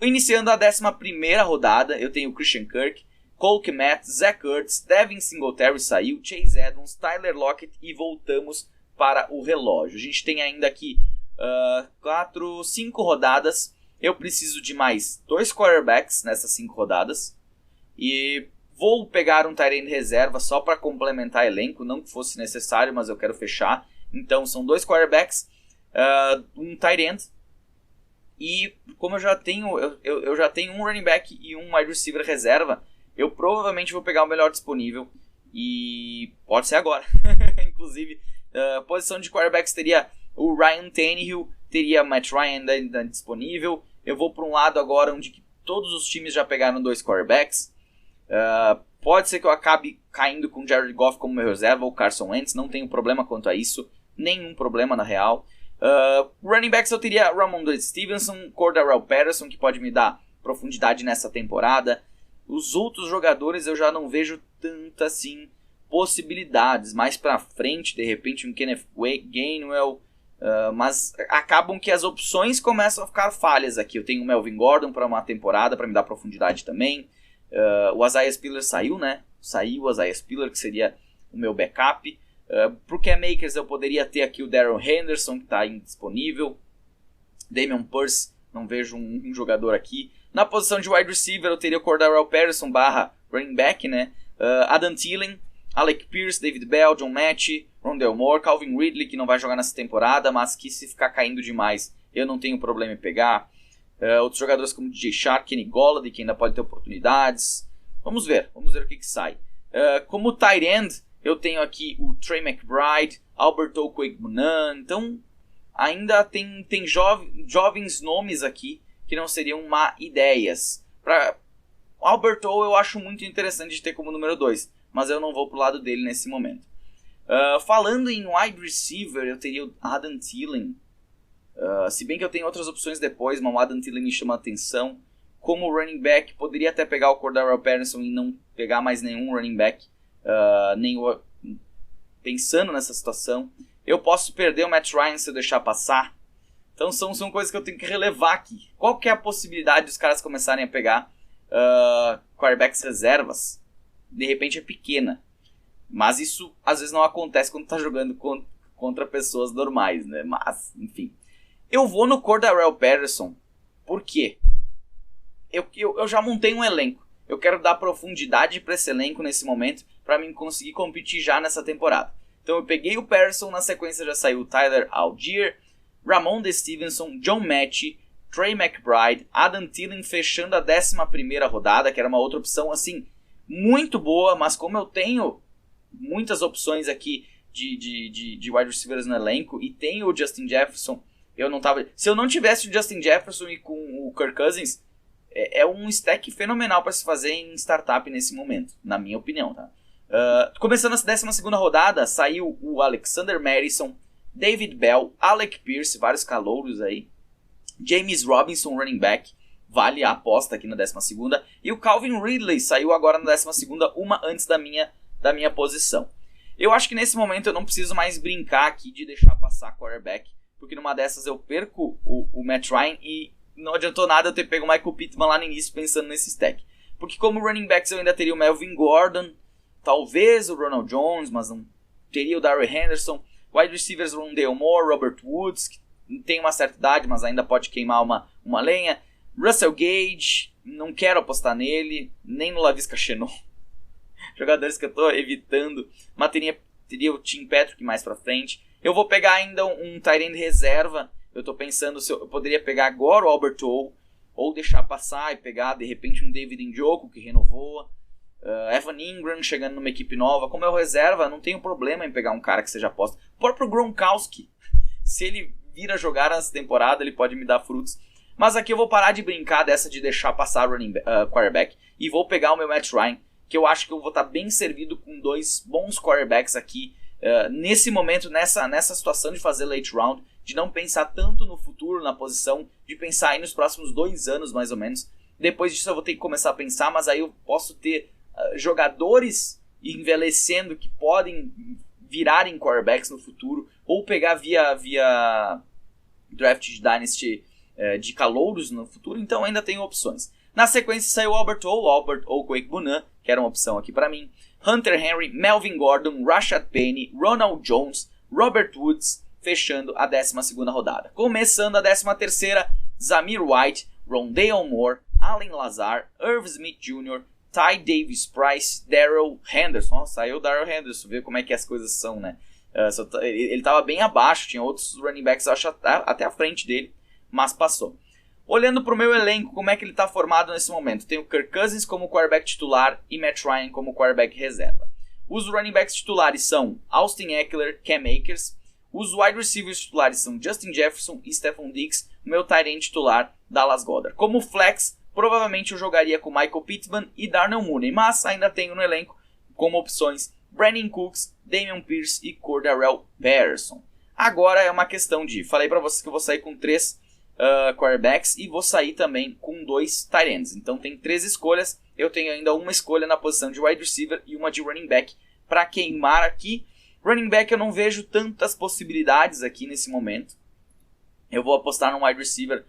Iniciando a 11ª rodada, eu tenho Christian Kirk, Cole Kmet, Zach Ertz, Devin Singletary saiu, Chase Edmonds, Tyler Lockett e voltamos para o relógio. A gente tem ainda aqui 5 rodadas. Eu preciso de mais 2 quarterbacks nessas 5 rodadas. E vou pegar um tight end reserva só para complementar elenco, não que fosse necessário, mas eu quero fechar. Então são 2 quarterbacks, um tight end. E como eu já tenho um running back e um wide receiver reserva, eu provavelmente vou pegar o melhor disponível. E pode ser agora. Inclusive, posição de quarterbacks teria o Ryan Tannehill, teria Matt Ryan ainda disponível. Eu vou para um lado agora onde todos os times já pegaram 2 quarterbacks. Pode ser que eu acabe caindo com Jared Goff como meu reserva ou Carson Wentz, não tenho problema quanto a isso, nenhum problema na real. Running backs eu teria Ramondre Stevenson, Cordarrelle Patterson, que pode me dar profundidade nessa temporada. Os outros jogadores eu já não vejo tanta assim possibilidades, mais pra frente de repente um Kenneth Gainwell, mas acabam que as opções começam a ficar falhas aqui. Eu tenho o Melvin Gordon para uma temporada para me dar profundidade também. O Isaiah Spiller saiu, né? Saiu o Isaiah Spiller, que seria o meu backup. Pro Cam Akers eu poderia ter aqui o Darrell Henderson, que está indisponível. Damian Pierce, não vejo um jogador aqui. Na posição de wide receiver eu teria o Cordarrelle Patterson / running back, né? Adam Thielen, Alec Pierce, David Bell, John Match, Rondale Moore, Calvin Ridley, que não vai jogar nessa temporada, mas que se ficar caindo demais eu não tenho problema em pegar. Outros jogadores como DJ Shark, Kenny Golladay, que ainda pode ter oportunidades. Vamos ver o que sai. Como tight end, eu tenho aqui o Trey McBride, Albert Okwuegbunam. Então, ainda tem jovens nomes aqui que não seriam má ideias. Albert O eu acho muito interessante de ter como número 2, mas eu não vou pro lado dele nesse momento. Falando em wide receiver, eu teria o Adam Thielen. Se bem que eu tenho outras opções depois, mas o Adam Thielen me chama a atenção. Como running back, poderia até pegar o Cordarrelle Patterson e não pegar mais nenhum running back. Pensando nessa situação, eu posso perder o Matt Ryan se eu deixar passar. Então são coisas que eu tenho que relevar aqui. Qual que é a possibilidade dos caras começarem a pegar quarterbacks reservas? De repente é pequena. Mas isso às vezes não acontece quando tá jogando contra pessoas normais, né? Mas, enfim. Eu vou no Cordarrelle Patterson. Por quê? Eu já montei um elenco. Eu quero dar profundidade para esse elenco nesse momento, para mim conseguir competir já nessa temporada. Então eu peguei o Patterson, na sequência já saiu o Tyler Allgeier, Ramondre Stevenson, John Match, Trey McBride, Adam Thielen fechando a 11ª rodada, que era uma outra opção assim muito boa, mas como eu tenho muitas opções aqui de wide receivers no elenco e tenho o Justin Jefferson, eu não tava... Se eu não tivesse o Justin Jefferson e com o Kirk Cousins, é um stack fenomenal para se fazer em startup nesse momento, na minha opinião, tá? Começando a 12ª rodada, saiu o Alexander Mattison, David Bell, Alec Pierce, vários calouros aí, James Robinson, running back, vale a aposta aqui na 12ª, e o Calvin Ridley saiu agora na 12ª, uma antes da minha posição. Eu acho que nesse momento eu não preciso mais brincar aqui de deixar passar quarterback, porque numa dessas eu perco o Matt Ryan e não adiantou nada eu ter pego o Michael Pittman lá no início pensando nesse stack. Porque como running backs eu ainda teria o Melvin Gordon, talvez o Ronald Jones, mas não teria o Darrell Henderson. Wide receivers, Rondale Moore, Robert Woods, que tem uma certa idade, mas ainda pode queimar uma lenha. Russell Gage, não quero apostar nele, nem no Laviska Shenault. Jogadores que eu estou evitando, mas teria o Tim Patrick mais pra frente. Eu vou pegar ainda um tight end reserva. Eu estou pensando se eu poderia pegar agora o Albert ou deixar passar e pegar de repente um David Njoku que renovou. Evan Ingram chegando numa equipe nova. Como é o reserva, não tenho problema em pegar um cara que seja aposta. O próprio Gronkowski, se ele vir a jogar nessa temporada, ele pode me dar frutos. Mas aqui eu vou parar de brincar dessa de deixar passar o quarterback e vou pegar o meu Matt Ryan, que eu acho que eu vou estar bem servido com 2 bons quarterbacks aqui nesse momento, nessa situação de fazer late round, de não pensar tanto no futuro, na posição, de pensar aí nos próximos 2 anos mais ou menos. Depois disso eu vou ter que começar a pensar, mas aí eu posso ter jogadores envelhecendo que podem virar em quarterbacks no futuro, ou pegar via draft de Dynasty de calouros no futuro, então ainda tem opções. Na sequência saiu o Albert ou Quake Bunan, que era uma opção aqui para mim, Hunter Henry, Melvin Gordon, Rashad Penny, Ronald Jones, Robert Woods, fechando a 12ª rodada. Começando a 13ª, Zamir White, Rondale Moore, Allen Lazard, Irv Smith Jr., Ty Davis Price, Darrell Henderson. Saiu o Darrell Henderson, vê como é que as coisas são, né? Ele estava bem abaixo, tinha outros running backs, acho, até à frente dele, mas passou. Olhando para o meu elenco, como é que ele está formado nesse momento? Tenho Kirk Cousins como quarterback titular e Matt Ryan como quarterback reserva. Os running backs titulares são Austin Eckler, Cam Akers. Os wide receivers titulares são Justin Jefferson e Stephon Diggs. O meu tight end titular, Dallas Goedert. Como flex, provavelmente eu jogaria com Michael Pittman e Darnell Mooney, mas ainda tenho no elenco como opções Brandon Cooks, Dameon Pierce e Cordarrelle Patterson. Agora é uma questão de... Falei para vocês que eu vou sair com 3 quarterbacks e vou sair também com 2 tight ends. Então tem 3 escolhas. Eu tenho ainda uma escolha na posição de wide receiver e uma de running back para queimar aqui. Running back eu não vejo tantas possibilidades aqui nesse momento. Eu vou apostar num wide receiver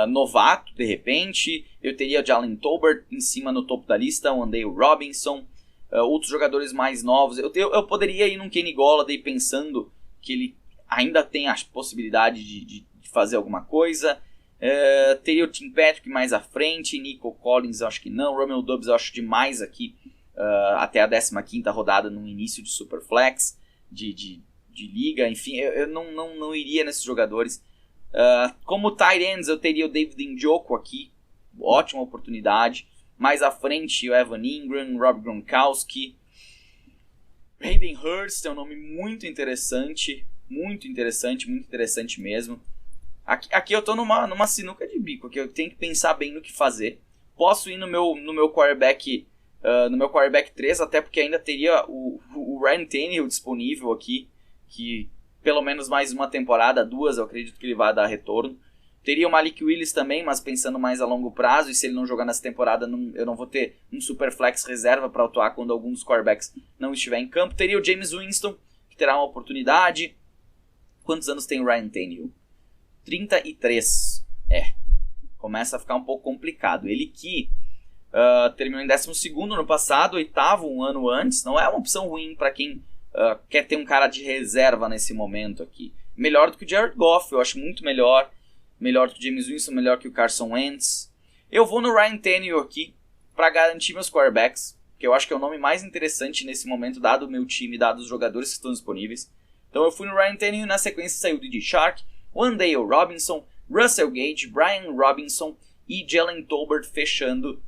novato, de repente. Eu teria o Jalen Tolbert em cima no topo da lista, o Andale Robinson, outros jogadores mais novos. Eu poderia ir num Kenny Golladay pensando que ele ainda tem a possibilidade de fazer alguma coisa. Teria o Tim Patrick mais à frente, Nico Collins eu acho que não, Romeo Doubs eu acho demais aqui, até a 15ª rodada no início de Superflex, de liga, enfim, eu não iria nesses jogadores. Como tight ends eu teria o David Njoku aqui, ótima oportunidade. Mais à frente o Evan Ingram, Rob Gronkowski, Hayden Hurst é um nome muito interessante mesmo. Aqui eu tô numa sinuca de bico, aqui eu tenho que pensar bem no que fazer. Posso ir no meu quarterback 3, até porque ainda teria o Ryan Tannehill disponível aqui, que pelo menos mais uma temporada, 2, eu acredito que ele vai dar retorno. Teria o Malik Willis também, mas pensando mais a longo prazo, e se ele não jogar nessa temporada, eu não vou ter um Superflex reserva para atuar quando algum dos quarterbacks não estiver em campo. Teria o James Winston, que terá uma oportunidade. Quantos anos tem o Ryan Tannehill? 33. Começa a ficar um pouco complicado. Ele que terminou em 12º no passado, 8º um ano antes, não é uma opção ruim para quem quer ter um cara de reserva nesse momento aqui. Melhor do que o Jared Goff, eu acho muito melhor. Melhor que o James Winston, melhor que o Carson Wentz. Eu vou no Ryan Tannehill aqui para garantir meus quarterbacks, que eu acho que é o nome mais interessante nesse momento, dado o meu time, dado os jogadores que estão disponíveis. Então eu fui no Ryan Tannehill, na sequência saiu o DJ Shark, Wandale Robinson, Russell Gage, Brian Robinson e Jalen Tolbert fechando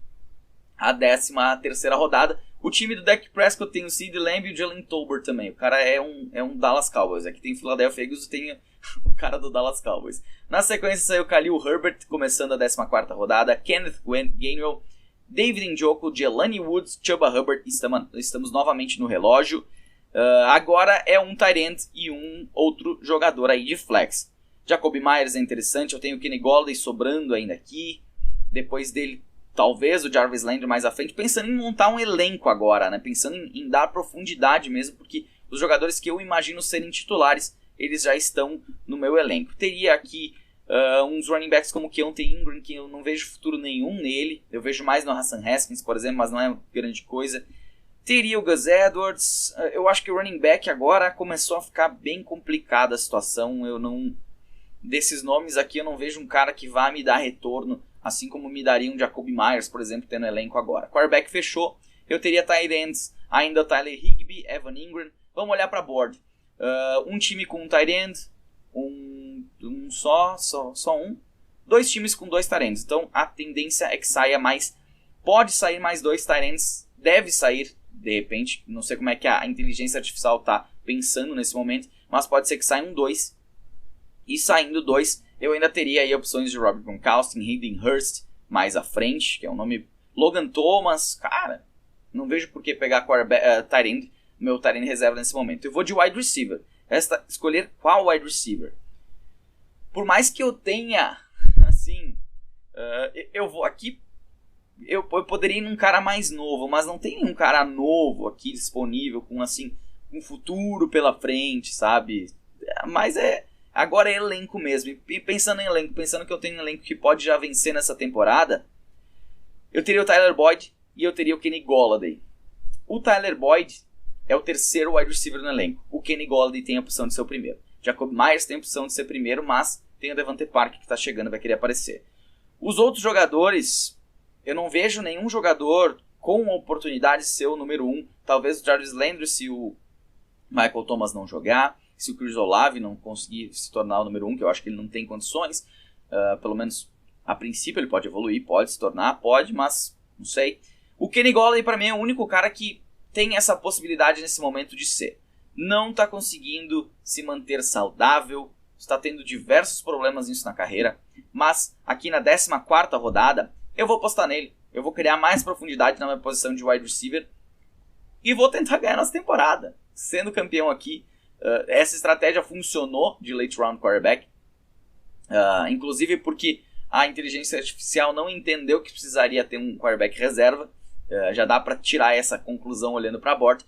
a 13ª rodada. O time do Dak Prescott tem o CeeDee Lamb e o Jalen Tolbert também. O cara é um Dallas Cowboys. Aqui tem o Philadelphia Eagles e tem o cara do Dallas Cowboys. Na sequência saiu o Khalil Herbert, começando a 14ª rodada. Kenneth Gainwell, David Njoku, Jelani Woods, Chuba Hubbard. Estamos novamente no relógio. Agora é um tight end e um outro jogador aí de flex. Jacoby Myers é interessante. Eu tenho o Kenny Golladay sobrando ainda aqui. Depois dele, talvez o Jarvis Landry mais à frente, pensando em montar um elenco agora, né? Pensando em dar profundidade mesmo, porque os jogadores que eu imagino serem titulares, eles já estão no meu elenco. Teria aqui uns running backs como o Keontae Ingram, que eu não vejo futuro nenhum nele. Eu vejo mais no Hassan Haskins, por exemplo, mas não é grande coisa. Teria o Gus Edwards. Eu acho que o running back agora começou a ficar bem complicada a situação. Desses nomes aqui eu não vejo um cara que vá me dar retorno, assim como me daria um Jacoby Myers, por exemplo, tendo elenco agora. Quarterback fechou. Eu teria tight ends, ainda o Tyler Higbee, Evan Ingram. Vamos olhar para board. Um time com um tight end, só um. 2 times com 2 tight ends. Então a tendência é que saia mais. Pode sair mais 2 tight ends. Deve sair, de repente. Não sei como é que a inteligência artificial está pensando nesse momento. Mas pode ser que saiam 2. E saindo 2, eu ainda teria aí opções de Robert Gronkowski, Hayden Hurst mais à frente, que é um nome. Logan Thomas, cara, não vejo por que pegar tight end, meu tight end reserva nesse momento. Eu vou de wide receiver. Escolher qual wide receiver. Por mais que eu tenha, assim, eu vou aqui, eu poderia ir num cara mais novo, mas não tem nenhum cara novo aqui disponível com, assim, um futuro pela frente, sabe? Mas agora é elenco mesmo. E pensando em elenco, pensando que eu tenho um elenco que pode já vencer nessa temporada, eu teria o Tyler Boyd e eu teria o Kenny Golladay. O Tyler Boyd é o terceiro wide receiver no elenco. O Kenny Golladay tem a opção de ser o primeiro. Jacob Myers tem a opção de ser primeiro, mas tem o Devante Parker que está chegando e vai querer aparecer. Os outros jogadores, eu não vejo nenhum jogador com a oportunidade de ser o número 1. Talvez o Jarvis Landry, se o Michael Thomas não jogar. Se o Chris Olave não conseguir se tornar o número 1, que eu acho que ele não tem condições, pelo menos a princípio ele pode evoluir, pode se tornar, pode, mas não sei. O Kenny Golladay para mim é o único cara que tem essa possibilidade nesse momento de ser. Não está conseguindo se manter saudável, está tendo diversos problemas nisso na carreira, mas aqui na 14ª rodada eu vou apostar nele. Eu vou criar mais profundidade na minha posição de wide receiver e vou tentar ganhar nessa temporada, sendo campeão aqui. Essa estratégia funcionou de late round quarterback, inclusive porque a inteligência artificial não entendeu que precisaria ter um quarterback reserva. Já dá para tirar essa conclusão olhando para a board,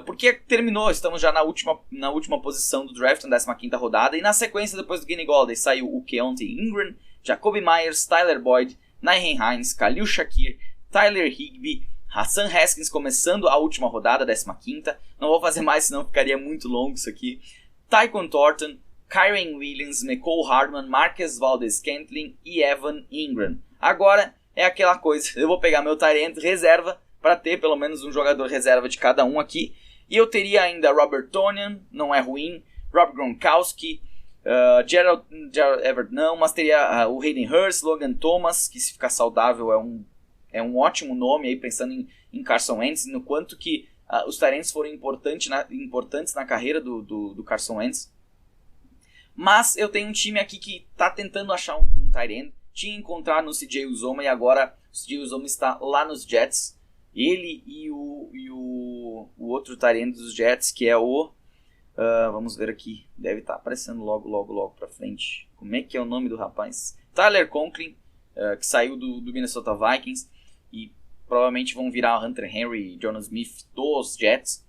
porque terminou, estamos já na última posição do draft, na 15ª rodada, e na sequência depois do Kenny Golladay saiu o Keontae Ingram, Jacoby Myers, Tyler Boyd, Nyheim Hines, Khalil Shakir, Tyler Higbee, Hassan Haskins começando a última rodada, 15ª. Não vou fazer mais, senão ficaria muito longo isso aqui. Tyquan Thornton, Kyren Williams, Mecole Hardman, Marquez Valdes-Scantling e Evan Ingram. Agora é aquela coisa, eu vou pegar meu tight end reserva para ter pelo menos um jogador reserva de cada um aqui. E eu teria ainda Robert Tonyan, não é ruim, Rob Gronkowski, Gerald Everett não, mas teria o Hayden Hurst, Logan Thomas, que se ficar saudável é um ótimo nome aí, pensando em Carson Wentz, no quanto que os tight ends foram importantes na carreira do Carson Wentz. Mas eu tenho um time aqui que está tentando achar um tight end. Tinha encontrado no CJ Uzomah e agora o CJ Uzomah está lá nos Jets. Ele e o outro tight end dos Jets, que é o... vamos ver aqui, deve estar aparecendo logo pra frente. Como é que é o nome do rapaz? Tyler Conklin, que saiu do Minnesota Vikings. E provavelmente vão virar Hunter Henry e Jonas Smith dos Jets.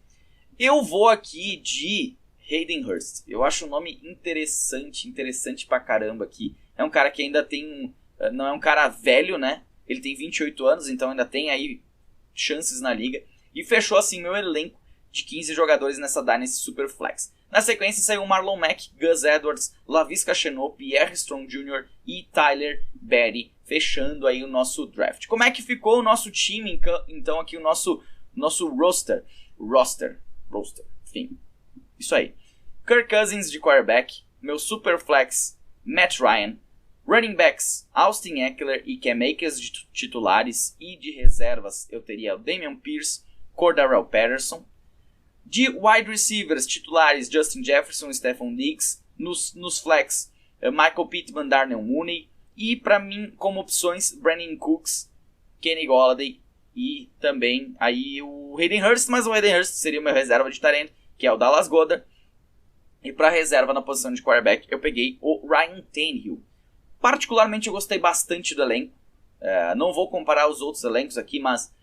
Eu vou aqui de Hayden Hurst. Eu acho um nome interessante pra caramba aqui. É um cara que ainda tem... não é um cara velho, né? Ele tem 28 anos, então ainda tem aí chances na liga. E fechou assim meu elenco de 15 jogadores nessa Dynasty Superflex. Na sequência saiu Marlon Mack, Gus Edwards, Laviska Shenault, Pierre Strong Jr. e Tyler Batty, fechando aí o nosso draft. Como é que ficou o nosso time, então, aqui o nosso roster, enfim, isso aí. Kirk Cousins de quarterback, meu Superflex, Matt Ryan, running backs, Austin Ekeler e Cam Akers de titulares, e de reservas eu teria o Dameon Pierce, Cordarrelle Patterson. De wide receivers titulares, Justin Jefferson e Stephon Diggs. Nos flex, Michael Pittman, Darnell Mooney. E para mim, como opções, Brandon Cooks, Kenny Golladay e também aí o Hayden Hurst. Mas o Hayden Hurst seria o meu reserva de tight end, que é o Dallas Goedert. E para reserva na posição de quarterback, eu peguei o Ryan Tannehill. Particularmente eu gostei bastante do elenco. Não vou comparar os outros elencos aqui, mas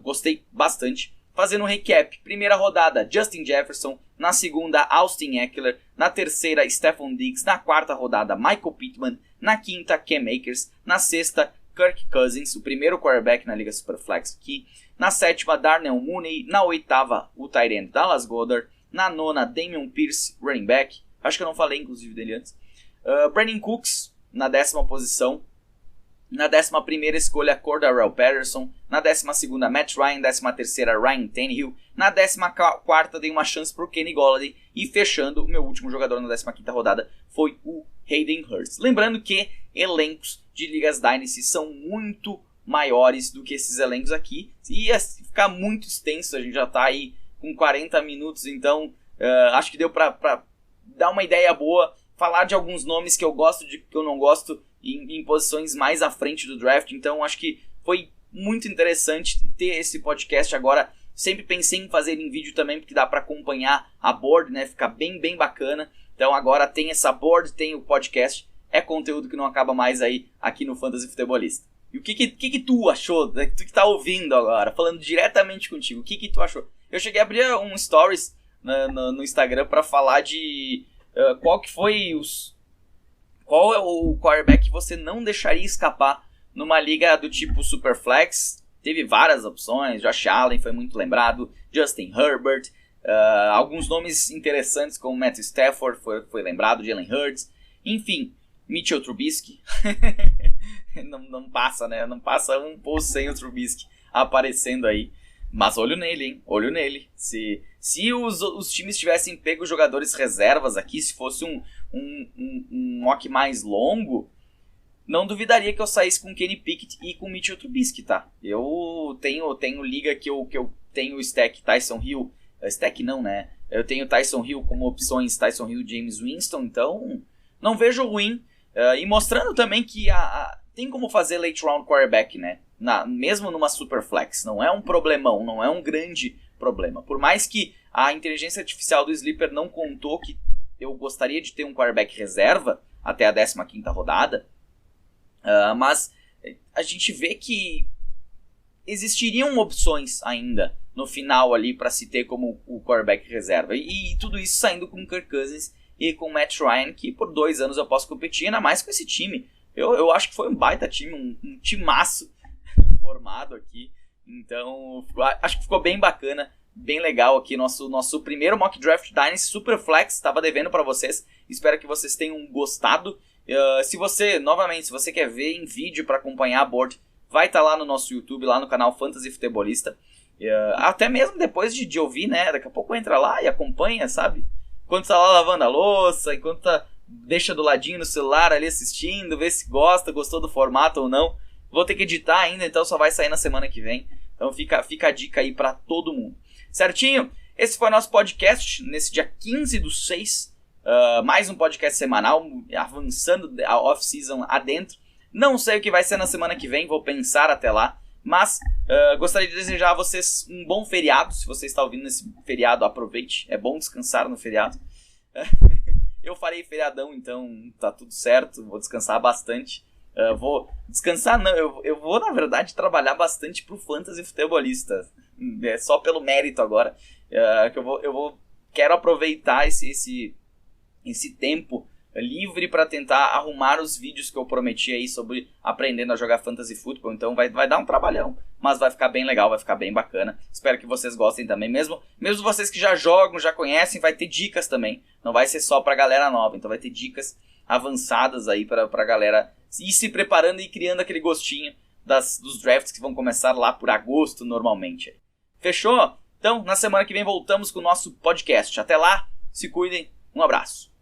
gostei bastante. Fazendo um recap, primeira rodada, Justin Jefferson, na segunda, Austin Ekeler, na terceira, Stephon Diggs, na quarta rodada, Michael Pittman, na quinta, Cam Akers, na sexta, Kirk Cousins, o primeiro quarterback na Liga Superflex aqui. Na 7ª, Darnell Mooney. Na 8ª, o tight end Dallas Goedert. Na 9ª, Damian Pierce, running back. Acho que eu não falei, inclusive, dele antes. Brandon Cooks, na 10ª posição. Na 11ª escolha, Cordarrelle Patterson. Na 12ª, Matt Ryan. 13ª, Ryan Tannehill. Na 14ª, dei uma chance pro Kenny Golladay. E fechando, o meu último jogador na 15ª rodada foi o Hayden Hurst. Lembrando que elencos de Ligas Dynasty são muito maiores do que esses elencos aqui. Ia ficar muito extenso, a gente já tá aí com 40 minutos, então acho que deu pra dar uma ideia boa. Falar de alguns nomes que eu gosto, de que eu não gosto, em posições mais à frente do draft. Então acho que foi muito interessante ter esse podcast agora. Sempre pensei em fazer em vídeo também, porque dá para acompanhar a board, né? Fica bem bacana. Então agora tem essa board, tem o podcast. É conteúdo que não acaba mais aí aqui no Fantasy Futebolista. E o que tu achou? Tu que tá ouvindo agora, falando diretamente contigo, o que tu achou? Eu cheguei a abrir um stories no Instagram para falar de qual é o quarterback que você não deixaria escapar numa liga do tipo Superflex. Teve várias opções, Josh Allen foi muito lembrado, Justin Herbert, alguns nomes interessantes como Matthew Stafford foi lembrado, Jalen Hurts, enfim, Mitchell Trubisky. não passa, né? Não passa um post sem o Trubisky aparecendo aí. Mas olho nele, hein? Olho nele. Se os times tivessem pego jogadores reservas aqui, se fosse um mock mais longo, não duvidaria que eu saísse com Kenny Pickett e com Mitchell Trubisky, tá? Eu tenho liga que eu tenho o stack Tyson Hill. Stack não, né? Eu tenho Tyson Hill como opções, Tyson Hill, James Winston, então não vejo ruim. E mostrando também que tem como fazer late round quarterback, né? Mesmo numa Superflex. Não é um problemão, não é um grande problema. Por mais que a inteligência artificial do Sleeper não contou que eu gostaria de ter um quarterback reserva até a 15ª rodada, mas a gente vê que existiriam opções ainda no final ali para se ter como o quarterback reserva. E tudo isso saindo com o Kirk Cousins e com o Matt Ryan, que por 2 anos eu posso competir, ainda mais com esse time. Eu acho que foi um baita time, um timaço formado aqui. Então, acho que ficou bem bacana, bem legal aqui. Nosso primeiro Mock Draft Dynasty Superflex, estava devendo para vocês. Espero que vocês tenham gostado. Se você quer ver em vídeo para acompanhar a board, vai estar lá no nosso YouTube, lá no canal Fantasy Futebolista. Até mesmo depois de ouvir, né? Daqui a pouco entra lá e acompanha, sabe? Enquanto tá lá lavando a louça, enquanto deixa do ladinho no celular ali assistindo, vê se gostou do formato ou não. Vou ter que editar ainda, então só vai sair na semana que vem. Então fica a dica aí pra todo mundo. Certinho? Esse foi o nosso podcast, nesse dia 15/6. Mais um podcast semanal, avançando a off-season adentro. Não sei o que vai ser na semana que vem, vou pensar até lá. Mas gostaria de desejar a vocês um bom feriado. Se você está ouvindo nesse feriado, aproveite. É bom descansar no feriado. Eu farei feriadão, então tá tudo certo. Vou descansar bastante. Vou descansar, não. Eu vou, na verdade, trabalhar bastante pro Fantasy Futebolista. É só pelo mérito agora. Que quero aproveitar esse tempo livre para tentar arrumar os vídeos que eu prometi aí sobre aprendendo a jogar Fantasy Football. Então vai dar um trabalhão, mas vai ficar bem legal, vai ficar bem bacana. Espero que vocês gostem também, mesmo vocês que já jogam, já conhecem, vai ter dicas também. Não vai ser só pra galera nova, então vai ter dicas avançadas aí pra galera ir se preparando e criando aquele gostinho dos drafts que vão começar lá por agosto normalmente. Fechou? Então, na semana que vem voltamos com o nosso podcast. Até lá, se cuidem, um abraço.